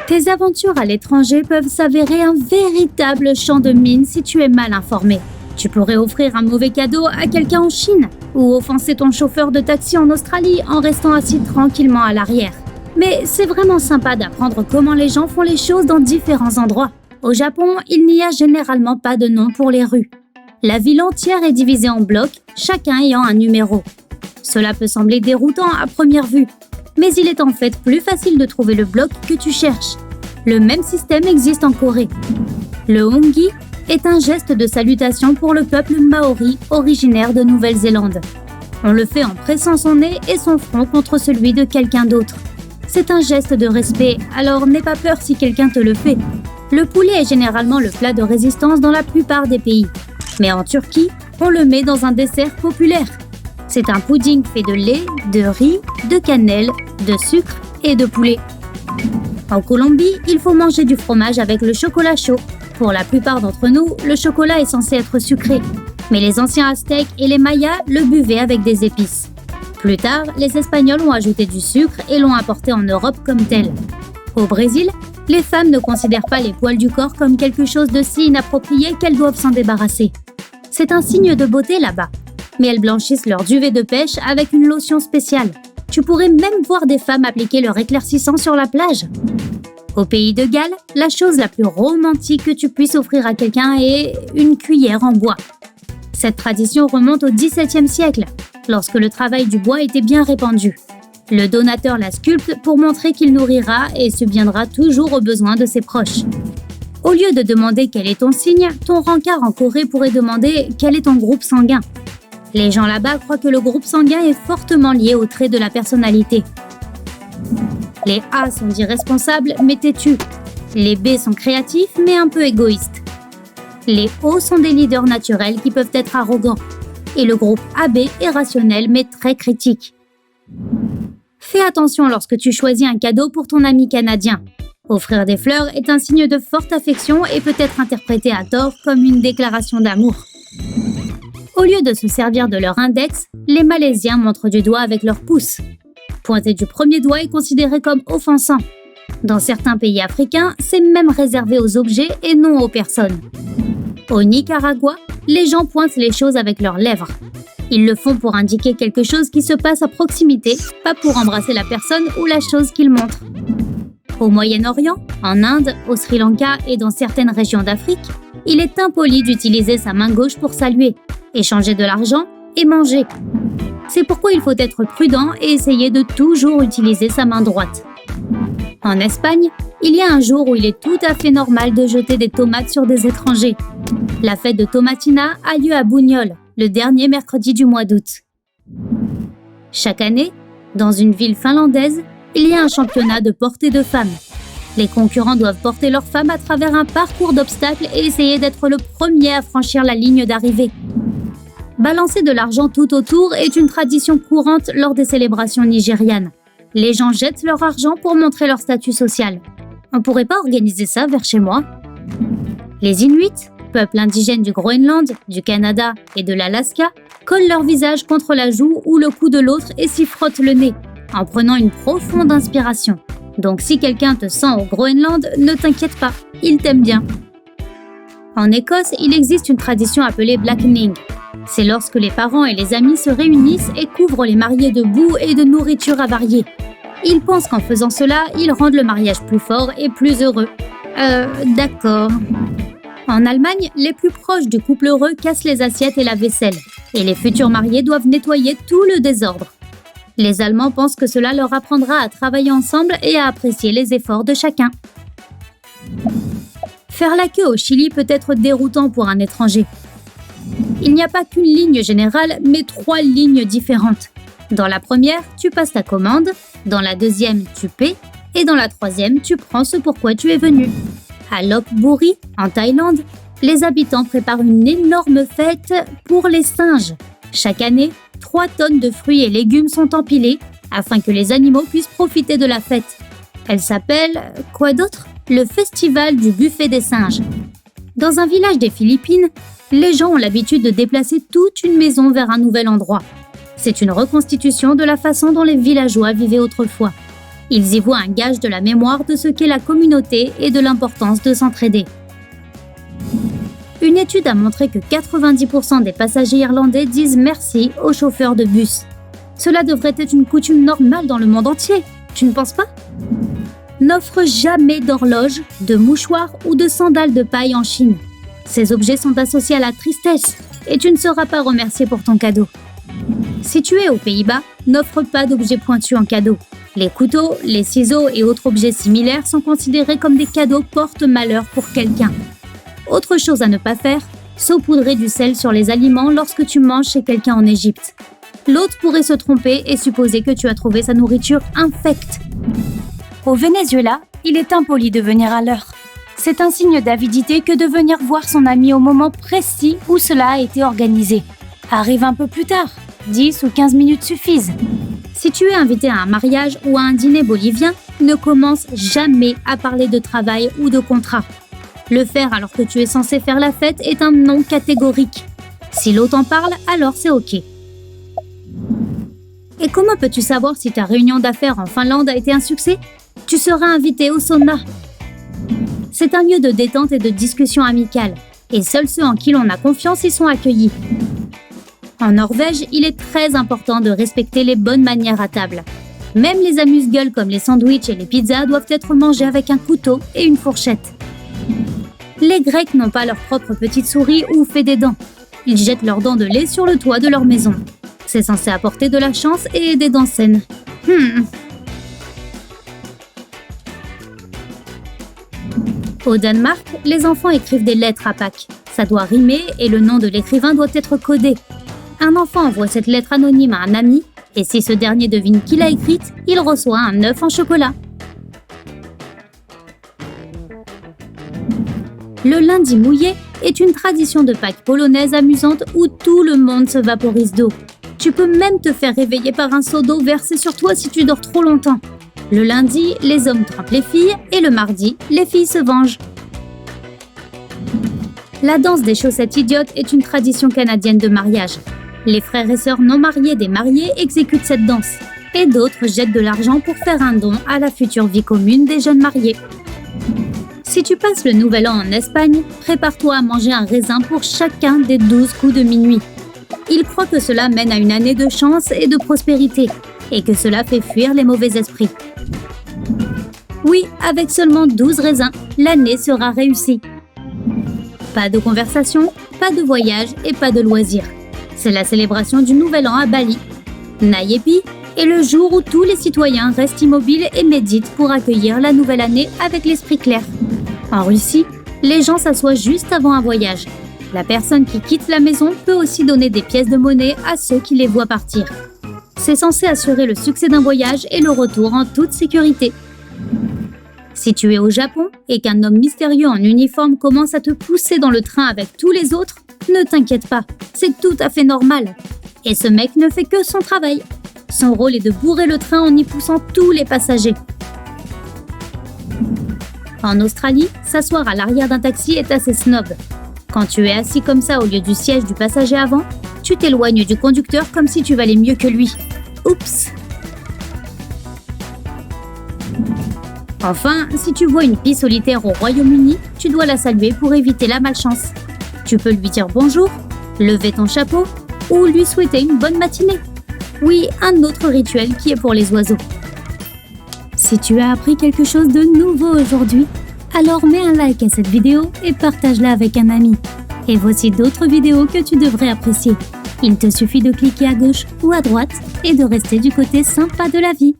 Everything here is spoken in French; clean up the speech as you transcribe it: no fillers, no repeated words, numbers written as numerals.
Tes aventures à l'étranger peuvent s'avérer un véritable champ de mines si tu es mal informé. Tu pourrais offrir un mauvais cadeau à quelqu'un en Chine ou offenser ton chauffeur de taxi en Australie en restant assis tranquillement à l'arrière. Mais c'est vraiment sympa d'apprendre comment les gens font les choses dans différents endroits. Au Japon, il n'y a généralement pas de nom pour les rues. La ville entière est divisée en blocs, chacun ayant un numéro. Cela peut sembler déroutant à première vue, mais il est en fait plus facile de trouver le bloc que tu cherches. Le même système existe en Corée. Le hongi est un geste de salutation pour le peuple maori originaire de Nouvelle-Zélande. On le fait en pressant son nez et son front contre celui de quelqu'un d'autre. C'est un geste de respect, alors n'aie pas peur si quelqu'un te le fait. Le poulet est généralement le plat de résistance dans la plupart des pays. Mais en Turquie, on le met dans un dessert populaire. C'est un pudding fait de lait, de riz, de cannelle, de sucre et de poulet. En Colombie, il faut manger du fromage avec le chocolat chaud. Pour la plupart d'entre nous, le chocolat est censé être sucré. Mais les anciens Aztèques et les Mayas le buvaient avec des épices. Plus tard, les Espagnols ont ajouté du sucre et l'ont apporté en Europe comme tel. Au Brésil, les femmes ne considèrent pas les poils du corps comme quelque chose de si inapproprié qu'elles doivent s'en débarrasser. C'est un signe de beauté là-bas. Mais elles blanchissent leur duvet de pêche avec une lotion spéciale. Tu pourrais même voir des femmes appliquer leur éclaircissant sur la plage. Au pays de Galles, la chose la plus romantique que tu puisses offrir à quelqu'un est une cuillère en bois. Cette tradition remonte au XVIIe siècle, lorsque le travail du bois était bien répandu. Le donateur la sculpte pour montrer qu'il nourrira et subviendra toujours aux besoins de ses proches. Au lieu de demander quel est ton signe, ton rencard en Corée pourrait demander quel est ton groupe sanguin. Les gens là-bas croient que le groupe sanguin est fortement lié aux traits de la personnalité. Les A sont irresponsables mais têtus. Les B sont créatifs mais un peu égoïstes. Les O sont des leaders naturels qui peuvent être arrogants. Et le groupe AB est rationnel mais très critique. Fais attention lorsque tu choisis un cadeau pour ton ami canadien. Offrir des fleurs est un signe de forte affection et peut être interprété à tort comme une déclaration d'amour. Au lieu de se servir de leur index, les Malaisiens montrent du doigt avec leur pouce. Pointer du premier doigt est considéré comme offensant. Dans certains pays africains, c'est même réservé aux objets et non aux personnes. Au Nicaragua, les gens pointent les choses avec leurs lèvres. Ils le font pour indiquer quelque chose qui se passe à proximité, pas pour embrasser la personne ou la chose qu'ils montrent. Au Moyen-Orient, en Inde, au Sri Lanka et dans certaines régions d'Afrique, il est impoli d'utiliser sa main gauche pour saluer, échanger de l'argent et manger. C'est pourquoi il faut être prudent et essayer de toujours utiliser sa main droite. En Espagne, il y a un jour où il est tout à fait normal de jeter des tomates sur des étrangers. La fête de Tomatina a lieu à Buñol, le dernier mercredi du mois d'août. Chaque année, dans une ville finlandaise, il y a un championnat de portée de femmes. Les concurrents doivent porter leurs femmes à travers un parcours d'obstacles et essayer d'être le premier à franchir la ligne d'arrivée. Balancer de l'argent tout autour est une tradition courante lors des célébrations nigérianes. Les gens jettent leur argent pour montrer leur statut social. On pourrait pas organiser ça vers chez moi? Les Inuits, peuple indigène du Groenland, du Canada et de l'Alaska, collent leur visage contre la joue ou le cou de l'autre et s'y frottent le nez, en prenant une profonde inspiration. Donc si quelqu'un te sent au Groenland, ne t'inquiète pas, il t'aime bien. En Écosse, il existe une tradition appelée blackening. C'est lorsque les parents et les amis se réunissent et couvrent les mariés de boue et de nourriture avariée. Ils pensent qu'en faisant cela, ils rendent le mariage plus fort et plus heureux. D'accord. En Allemagne, les plus proches du couple heureux cassent les assiettes et la vaisselle, et les futurs mariés doivent nettoyer tout le désordre. Les Allemands pensent que cela leur apprendra à travailler ensemble et à apprécier les efforts de chacun. Faire la queue au Chili peut être déroutant pour un étranger. Il n'y a pas qu'une ligne générale, mais 3 lignes différentes. Dans la première, tu passes ta commande, dans la deuxième, tu paies, et dans la troisième, tu prends ce pourquoi tu es venu. À Lopburi, en Thaïlande, les habitants préparent une énorme fête pour les singes. Chaque année, 3 tonnes de fruits et légumes sont empilés afin que les animaux puissent profiter de la fête. Elle s'appelle, quoi d'autre? Le festival du buffet des singes. Dans un village des Philippines, les gens ont l'habitude de déplacer toute une maison vers un nouvel endroit. C'est une reconstitution de la façon dont les villageois vivaient autrefois. Ils y voient un gage de la mémoire de ce qu'est la communauté et de l'importance de s'entraider. Une étude a montré que 90% des passagers irlandais disent merci aux chauffeurs de bus. Cela devrait être une coutume normale dans le monde entier, tu ne penses pas? N'offre jamais d'horloge, de mouchoir ou de sandales de paille en Chine. Ces objets sont associés à la tristesse et tu ne seras pas remercié pour ton cadeau. Si tu es aux Pays-Bas, n'offre pas d'objets pointus en cadeau. Les couteaux, les ciseaux et autres objets similaires sont considérés comme des cadeaux porte-malheur pour quelqu'un. Autre chose à ne pas faire, saupoudrer du sel sur les aliments lorsque tu manges chez quelqu'un en Égypte. L'hôte pourrait se tromper et supposer que tu as trouvé sa nourriture infecte. Au Venezuela, il est impoli de venir à l'heure. C'est un signe d'avidité que de venir voir son ami au moment précis où cela a été organisé. Arrive un peu plus tard, 10 ou 15 minutes suffisent. Si tu es invité à un mariage ou à un dîner bolivien, ne commence jamais à parler de travail ou de contrat. Le faire alors que tu es censé faire la fête est un non catégorique. Si l'hôte en parle, alors c'est ok. Et comment peux-tu savoir si ta réunion d'affaires en Finlande a été un succès? Tu seras invité au sauna. C'est un lieu de détente et de discussion amicale, et seuls ceux en qui l'on a confiance y sont accueillis. En Norvège, il est très important de respecter les bonnes manières à table. Même les amuse-gueules comme les sandwichs et les pizzas doivent être mangés avec un couteau et une fourchette. Les Grecs n'ont pas leur propre petite souris ou fait des dents. Ils jettent leurs dents de lait sur le toit de leur maison. C'est censé apporter de la chance et des dents saines. Au Danemark, les enfants écrivent des lettres à Pâques. Ça doit rimer et le nom de l'écrivain doit être codé. Un enfant envoie cette lettre anonyme à un ami et si ce dernier devine qui l'a écrite, il reçoit un œuf en chocolat. Le lundi mouillé est une tradition de Pâques polonaise amusante où tout le monde se vaporise d'eau. Tu peux même te faire réveiller par un seau d'eau versé sur toi si tu dors trop longtemps. Le lundi, les hommes trompent les filles et le mardi, les filles se vengent. La danse des chaussettes idiotes est une tradition canadienne de mariage. Les frères et sœurs non mariés des mariés exécutent cette danse. Et d'autres jettent de l'argent pour faire un don à la future vie commune des jeunes mariés. Si tu passes le nouvel an en Espagne, prépare-toi à manger un raisin pour chacun des 12 coups de minuit. Ils croient que cela mène à une année de chance et de prospérité, et que cela fait fuir les mauvais esprits. Oui, avec seulement 12 raisins, l'année sera réussie. Pas de conversation, pas de voyage et pas de loisirs. C'est la célébration du Nouvel An à Bali. Nayepi est le jour où tous les citoyens restent immobiles et méditent pour accueillir la nouvelle année avec l'esprit clair. En Russie, les gens s'assoient juste avant un voyage. La personne qui quitte la maison peut aussi donner des pièces de monnaie à ceux qui les voient partir. C'est censé assurer le succès d'un voyage et le retour en toute sécurité. Si tu es au Japon et qu'un homme mystérieux en uniforme commence à te pousser dans le train avec tous les autres, ne t'inquiète pas, c'est tout à fait normal. Et ce mec ne fait que son travail. Son rôle est de bourrer le train en y poussant tous les passagers. En Australie, s'asseoir à l'arrière d'un taxi est assez snob. Quand tu es assis comme ça au lieu du siège du passager avant, tu t'éloignes du conducteur comme si tu valais mieux que lui. Oups! Enfin, si tu vois une pie solitaire au Royaume-Uni, tu dois la saluer pour éviter la malchance. Tu peux lui dire bonjour, lever ton chapeau ou lui souhaiter une bonne matinée. Oui, un autre rituel qui est pour les oiseaux. Si tu as appris quelque chose de nouveau aujourd'hui, alors mets un like à cette vidéo et partage-la avec un ami. Et voici d'autres vidéos que tu devrais apprécier. Il te suffit de cliquer à gauche ou à droite et de rester du côté sympa de la vie.